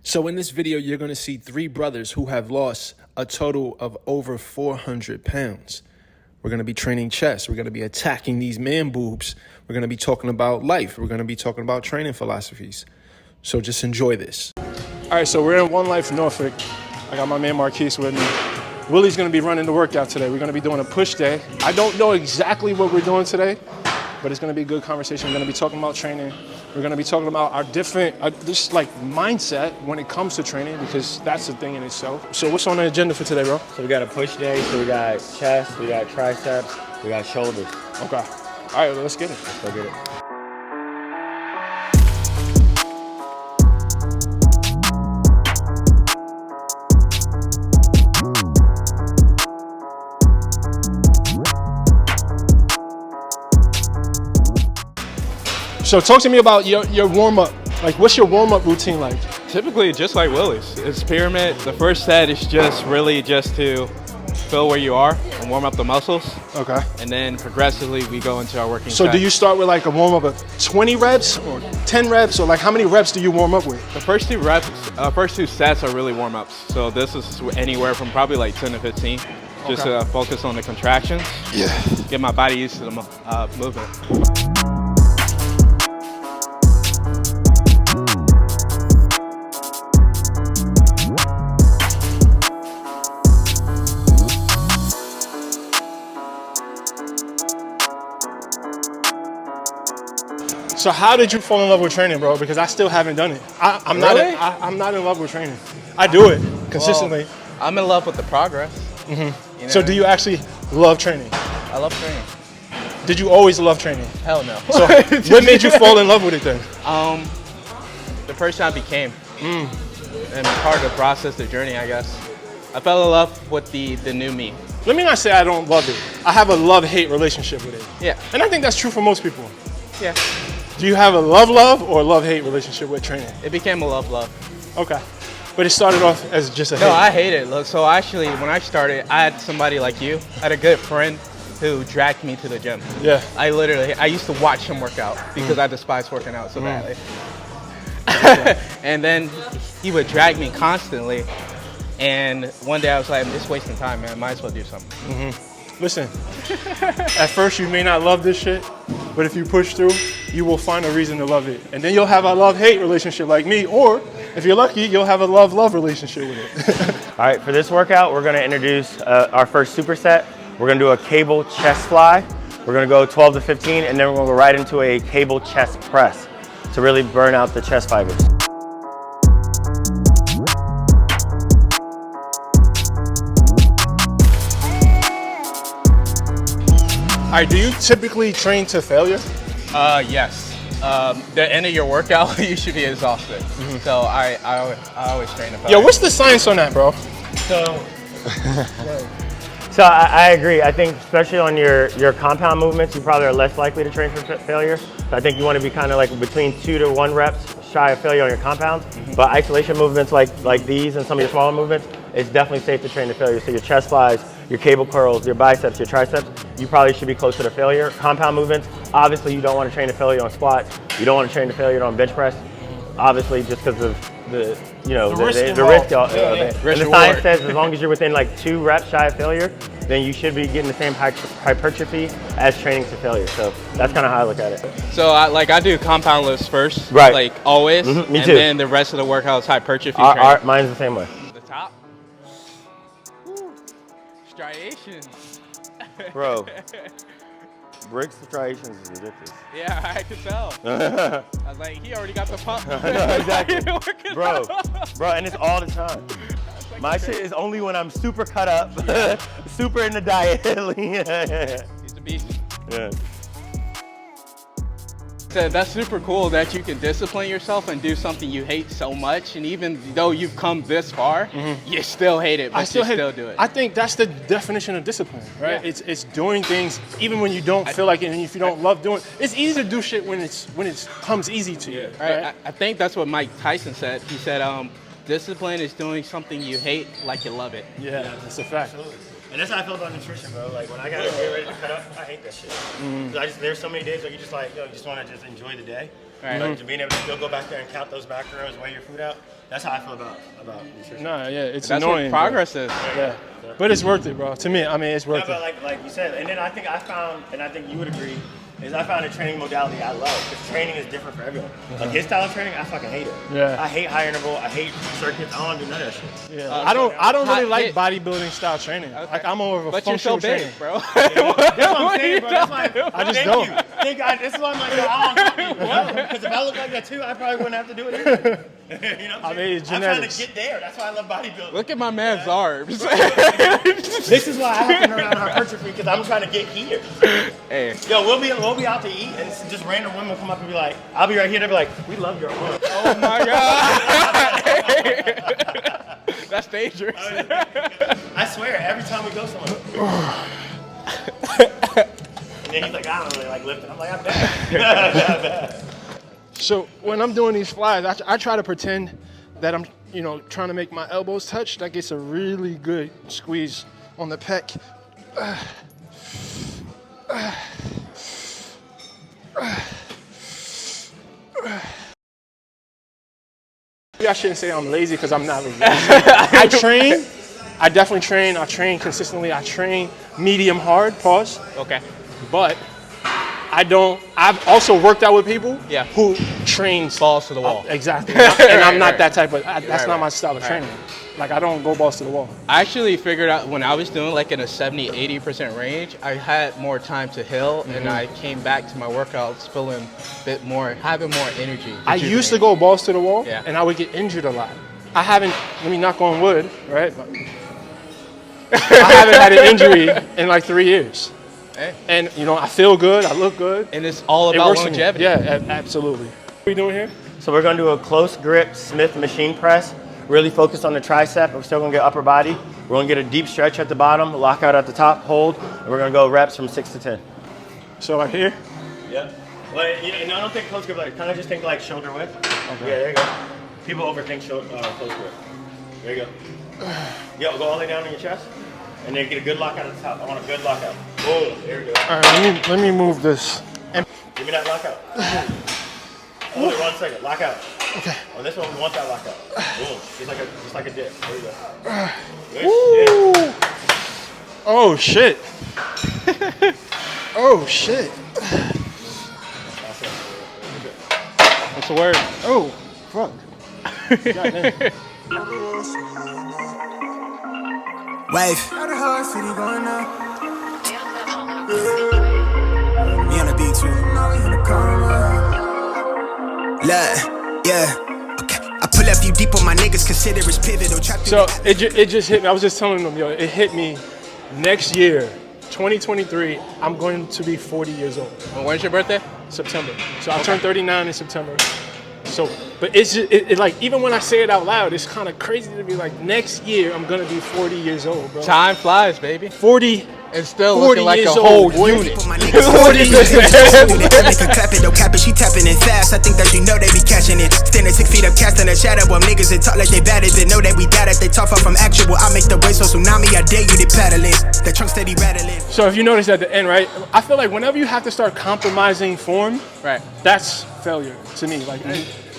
So in this video, you're going to see three brothers who have lost a total of over 400 pounds. We're going to be training chest. We're going to be attacking these man boobs. We're going to be talking about life. We're going to be talking about training philosophies. So just enjoy this. All right, so we're in One Life Norfolk. I got my man Marquise with me. Willie's going to be running the workout today. We're going to be doing a push day. I don't know exactly what we're doing today, but it's going to be a good conversation. We're going to be talking about training. We're going to be talking about our different, just like mindset when it comes to training, because that's the thing in itself. So what's on the agenda for today, bro? So we got a push day, so we got chest, we got triceps, we got shoulders. Okay. All right, well, let's get it. Let's go get it. So talk to me about your warm-up. Like, what's your warm-up routine like? Typically, just like Willie's. It's pyramid. The first set is just really just to feel where you are and warm up the muscles. Okay. And then progressively, we go into our working So set. do you start with like a warm-up of 20 reps or 10 reps? Or like how many reps do you warm up with? The first two reps, first two sets are really warm-ups. So this is anywhere from probably like 10 to 15. Just Okay. focus on the contractions. Yeah. Get my body used to the movement. So how did you fall in love with training, bro? Because I still haven't done it. I'm Really? I'm not in love with training. I do it consistently. Well, I'm in love with the progress. Mm-hmm. You know? So do you actually love training? I love training. Did you always love training? Hell no. So what made you fall in love with it then? The person I became. And part of the process, the journey, I guess. I fell in love with the new me. Let me not say I don't love it. I have a love-hate relationship with it. Yeah. And I think that's true for most people. Yeah. Do you have a love-love or a love-hate relationship with training? It became a love. Okay. But it started off as just a hate. No, I hate it. Look, so actually, when I started, I had somebody like you. I had a good friend who dragged me to the gym. Yeah. I used to watch him work out because I despise working out so badly. And then he would drag me constantly. And one day I was like, I'm just wasting time, man. Might as well do something. Listen, at first you may not love this shit, but if you push through, you will find a reason to love it. And then you'll have a love-hate relationship like me, or if you're lucky, you'll have a love-love relationship with it. All right, for this workout, we're gonna introduce our first superset. We're gonna do a cable chest fly. We're gonna go 12 to 15, and then we're gonna go right into a cable chest press to really burn out the chest fibers. All right, do you typically train to failure? Yes. The end of your workout, you should be exhausted. So I always train to Yo, what's the science on that, bro? So I agree. I think especially on your compound movements, you probably are less likely to train for failure. So I think you want to be kind of like between 2 to 1 reps shy of failure on your compounds. But isolation movements like these and some of your smaller movements, it's definitely safe to train to failure. So your chest flies, your cable curls, your biceps, your triceps, you probably should be closer to failure. Compound movements, obviously you don't want to train to failure on squats. You don't want to train to failure on bench press. Obviously just because of the risk. And the science says as long as you're within like 2 reps shy of failure, then you should be getting the same hypertrophy as training to failure. So that's kind of how I look at it. So I do compound lifts first, Right. like always. Me and too. then the rest of the workout is hypertrophy training. Mine's the same way. The top. Striations. Bro, Brix striations is ridiculous. Yeah, I could tell. I was like, he already got the pump. Exactly. Bro, and it's all the time. My shit is only when I'm super cut up, super in the diet. He's a beast. Yeah. So that's super cool that you can discipline yourself and do something you hate so much, and even though you've come this far, you still hate it, but you still do it. I think that's the definition of discipline, right? Yeah. It's doing things even when you don't feel like it, and if you don't love doing it. It's easy to do shit when it comes easy to you, right? I think that's what Mike Tyson said. He said, discipline is doing something you hate like you love it. Yeah, that's a fact. Absolutely. And that's how I feel about nutrition, bro. Like when I gotta get ready to cut up, I hate that shit. There's so many days where you just like, just want to just enjoy the day. Right. Like, being able to still go back there and count those macros, weigh your food out. That's how I feel about nutrition. Nah, yeah, it's That's annoying. what progress is. Yeah, but it's worth it, bro. To me, I mean, it's worth Yeah, it. but like you said, and then I think I found, and I think you would agree, is I found a training modality I love, because training is different for everyone. Like his style of training, I fucking hate it. Yeah. I hate high interval, I hate circuits, I don't do none of that shit. Yeah, I don't really hot like hit. bodybuilding style training. Okay. Like I'm more of a But you're functional so big, trainer. bro. That's what I'm saying, bro. That's why I just thank don't. you. This is why I'm like, yo, I don't talk to you. Because if I look like that too, I probably wouldn't have to do it either. You know what I mean, it's I'm trying genetics. to get there. That's why I love bodybuilding. Look at my man's arms. This is why I have to learn how to hypertrophy, because I'm trying to get here. Hey. Yo, we'll be out to eat, and just random women come up and be like, I'll be right here. They'll be like, we love your arms. Oh my god. That's dangerous. I swear, every time we go somewhere. And then he's like, I don't really like lifting. I'm like, I'm bad. So when I'm doing these flies, I try to pretend that I'm, trying to make my elbows touch. That gets a really good squeeze on the pec. Maybe I shouldn't say I'm lazy because I'm not lazy. I train. I definitely train. I train consistently. I train medium hard, pause. Okay. But I've also worked out with people who train Balls to the wall. Exactly. And I'm not that type of, that's Right, not my right. style of training. Like I don't go balls to the wall. I actually figured out when I was doing like in a 70-80% range, I had more time to heal, and I came back to my workouts feeling a bit more, having more energy. I used to go balls to the wall, Yeah. and I would get injured a lot. I haven't, let me knock on wood, right? I haven't had an injury in like 3 years. Hey. And I feel good, I look good. And it's all It about works for me. longevity. Yeah, absolutely. What are we doing here? So we're gonna do a close grip Smith machine press, really focused on the tricep. We're still gonna get upper body. We're gonna get a deep stretch at the bottom, lockout at the top, hold, and we're gonna go reps from 6 to 10. So like here? Yeah. Well, and I don't think close grip, like, kind of just think like shoulder width. Okay. Yeah, there you go. People overthink close grip. There you go. Yo, go all the way down in your chest, and then get a good lockout at the top. I want a good lockout. Whoa, there we go. All right, let me move this. Give me that lockout. Hold it 1 second. Lockout. Okay. On this one, we want that lockout. Boom. Just like a dip. There you go. Good Woo! shit. Oh shit. Oh shit. What's the word? Oh, fuck. Goddamn. Wave. Me on the beat too. Look, yeah. Okay. I pull up you deep on my niggas, consider it's pivotal. So it just hit me. I was just telling them, yo, it hit me. Next year, 2023, I'm going to be 40 years old. Well, when's your birthday? September. So I turned 39 in September. So, but it's just, it like, even when I say it out loud, it's kind of crazy to be like, next year I'm gonna be 40 years old, bro. Time flies, baby. 40. And still 40 looking like a years whole old, boy. unit. 40 years old. Make her clap it, don't cap it, she tapping it fast. I think that you know they be catching it. Standing 6 feet up, casting a shadow on niggas that talk like they bad at it. Know that we got it, they talk far from actual. I make the waves so tsunami, I dare you to paddle in. The trunk steady rattling. So if you notice at the end, right, I feel like whenever you have to start compromising form, Right. that's failure to me. Like,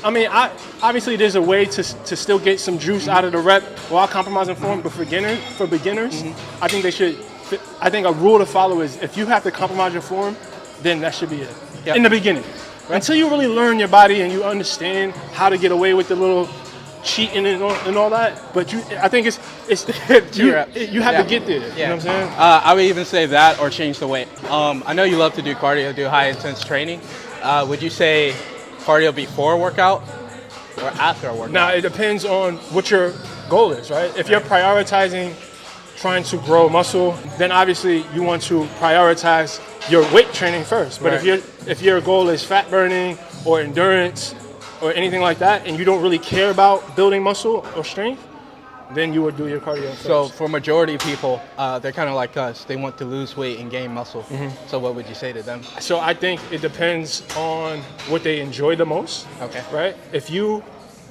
I mean, obviously there's a way to still get some juice out of the rep while compromising form, but for beginners, I think they should. I think a rule to follow is if you have to compromise your form, then that should be it in the beginning. Right. Until you really learn your body and you understand how to get away with the little cheating and all that. But I think it's you have to get there. You know what I'm saying? I would even say that or change the weight. I know you love to do cardio, do high intense training. Would you say cardio before a workout or after a workout? Now it depends on what your goal is, right? If you're prioritizing trying to grow muscle, then obviously you want to prioritize your weight training first. But if your goal is fat burning or endurance or anything like that, and you don't really care about building muscle or strength, then you would do your cardio first. So for majority of people, they're kind of like us. They want to lose weight and gain muscle. So what would you say to them? So I think it depends on what they enjoy the most. Okay. Right? If you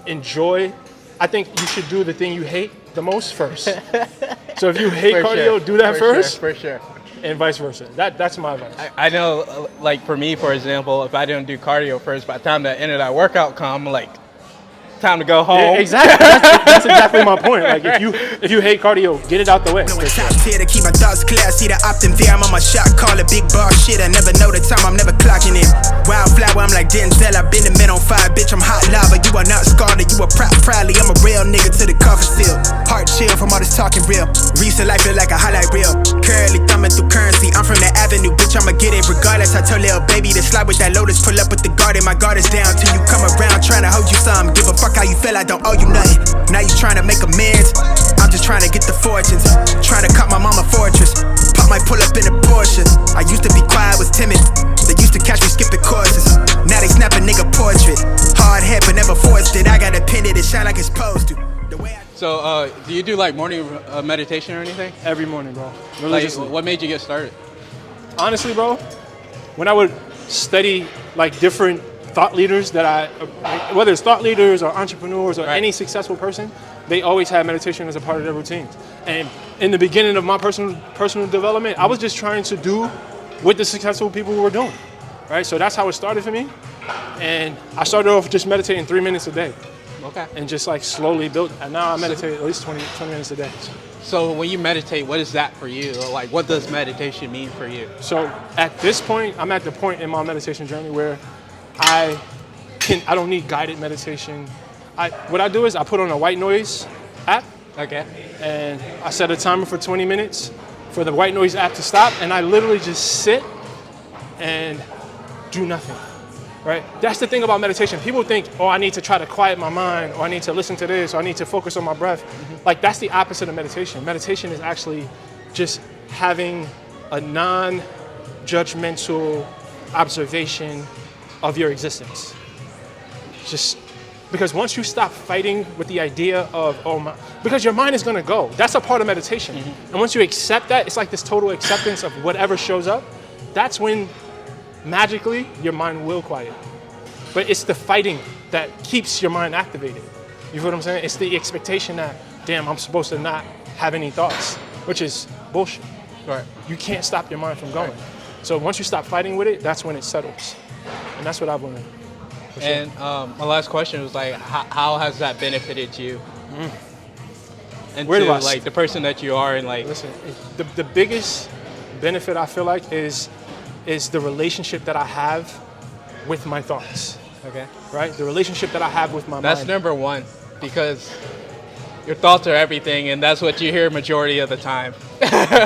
enjoy, I think you should do the thing you hate the most first. So if you hate For cardio, sure. do that For first. Sure, for sure. and vice versa. That's my advice. I know, like for me, for example, if I didn't do cardio first, by the time the end of that workout come, like, time to go home. Yeah, exactly. That's exactly my point. Like if you hate cardio, get it out the way. No top tier to keep my thoughts clear. I see the optim there. I'm on my shot. Call it big bar shit. I never know the time. I'm never clocking in. Wildflower. I'm like Denzel. I've been the man on fire. Bitch, I'm hot lava. You are not scarred. You are proudly. I'm a real nigga to the coffin still. Heart chill from all this talking real. Recent life feel like a highlight reel. Currently thumbing through currency. I'm from the avenue. Bitch, I'ma get it regardless. I told little baby to slide with that lotus. Pull up with the garden. My guard is down till you come around trying to hold you some. Give a fuck how you feel, I don't owe you nothing. Now you trying to make amends. I'm just trying to get the fortunes. Trying to cut my mama fortress. Pop might pull up in a Porsche. I used to be quiet, was timid. They used to catch me skipping courses. Now they snap a nigga portrait. Hard head but never forced it. I got a pin it shine like it's supposed to. The way I So, do you do like morning meditation or anything? Every morning, bro. Like, Religiously. what made you get started? Honestly, bro, when I would study like different thought leaders whether it's thought leaders or entrepreneurs or any successful person, they always have meditation as a part of their routines. And in the beginning of my personal development, I was just trying to do what the successful people were doing, right? So that's how it started for me. And I started off just meditating 3 minutes a day. Okay. And just like slowly built, and now I meditate at least 20 minutes a day. So when you meditate, what is that for you? Like, what does meditation mean for you? So at this point, I'm at the point in my meditation journey where I don't need guided meditation. What I do is I put on a white noise app. Okay. And I set a timer for 20 minutes for the white noise app to stop, and I literally just sit and do nothing, right? That's the thing about meditation. People think, oh, I need to try to quiet my mind, or I need to listen to this, or I need to focus on my breath. Like, that's the opposite of meditation. Meditation is actually just having a non-judgmental observation of your existence. Just because once you stop fighting with the idea of, because your mind is gonna go. That's a part of meditation. And once you accept that, it's like this total acceptance of whatever shows up. That's when magically your mind will quiet. But it's the fighting that keeps your mind activated. You feel what I'm saying? It's the expectation that, damn, I'm supposed to not have any thoughts, which is bullshit. Right. You can't stop your mind from going. So once you stop fighting with it, that's when it settles. And that's what I've learned. And my last question was like, how has that benefited you? And Where do I like the person that you are, and like, listen, the biggest benefit I feel like is the relationship that I have with my thoughts. okay, Right? The relationship that I have with my that's mind. number one, because your thoughts are everything, and that's what you hear majority of the time.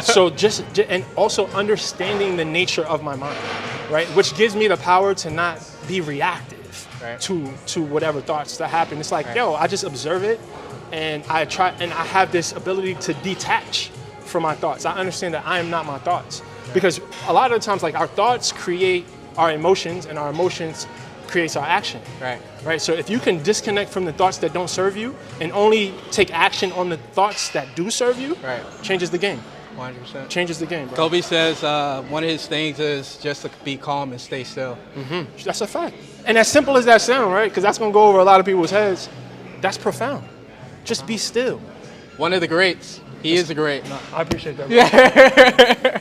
So and also understanding the nature of my mind, right? Which gives me the power to not be reactive to whatever thoughts that happen. It's like, yo, I just observe it, and I have this ability to detach from my thoughts. I understand that I am not my thoughts. Because a lot of the times, like, our thoughts create our emotions, and our emotions creates our action. Right. So if you can disconnect from the thoughts that don't serve you and only take action on the thoughts that do serve you, changes the game. 100%. Changes the game, bro. Kobe says one of his things is just to be calm and stay still. That's a fact. And as simple as that sound, right? Because that's gonna go over a lot of people's heads. That's profound. Just be still. One of the greats. He is a great. I appreciate that, bro. Yeah.